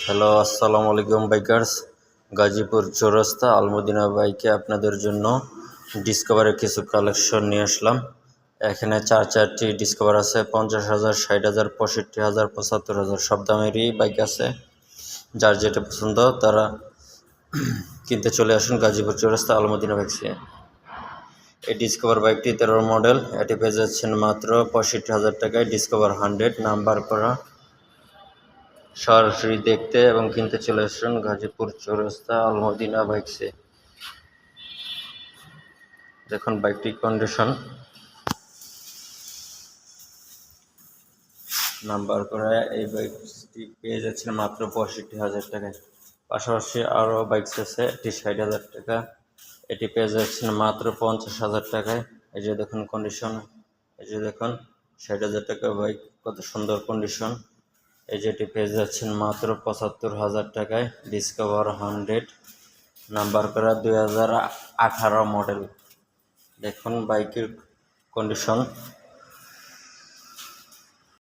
Hello, আসসালামু আলাইকুম bikers. Gazipur চৌরাস্তা আলমদিনা বাইকে আপনাদের জন্য ডিসকভারের কিছু কালেকশন নিয়ে আসলাম। এখানে চারটি ডিসকভার আছে, 50,000, 60,000, 65,000, 75,000 সব দামেরই বাইক আছে। যার যেটা পছন্দ তারা কিনতে চলে আসুন গাজীপুর চৌরাস্তা আলমদিনা বাইকসে। এই ডিসকভার বাইকটি 13 মডেল, এটি পেয়ে যাচ্ছেন মাত্র 65,000 টাকায়। ডিসকভার 100 নাম্বার করা। সরাসরি দেখতে এবং কিনতে চলে আসুন গাজীপুর চৌরাস্তা আলমদিনা বাইকসে। দেখুন বাইকটির কন্ডিশন, নাম্বার করা। এই বাইকটি পেয়ে যাচ্ছেন মাত্র 65,000 টাকায়। পাশাপাশি আরও বাইকস আছে, এটি 60,000 টাকা, এটি পেয়ে যাচ্ছেন মাত্র 50,000 টাকায়। এই যে দেখুন কন্ডিশন, এই যে দেখুন 60,000 টাকা বাইক, কত সুন্দর কন্ডিশন। এই যেটি পেয়ে যাচ্ছেন মাত্র 75,000 টাকায়। ডিসকভার 100 নাম্বার করা, 2018 মডেল। দেখুন বাইকের কন্ডিশন।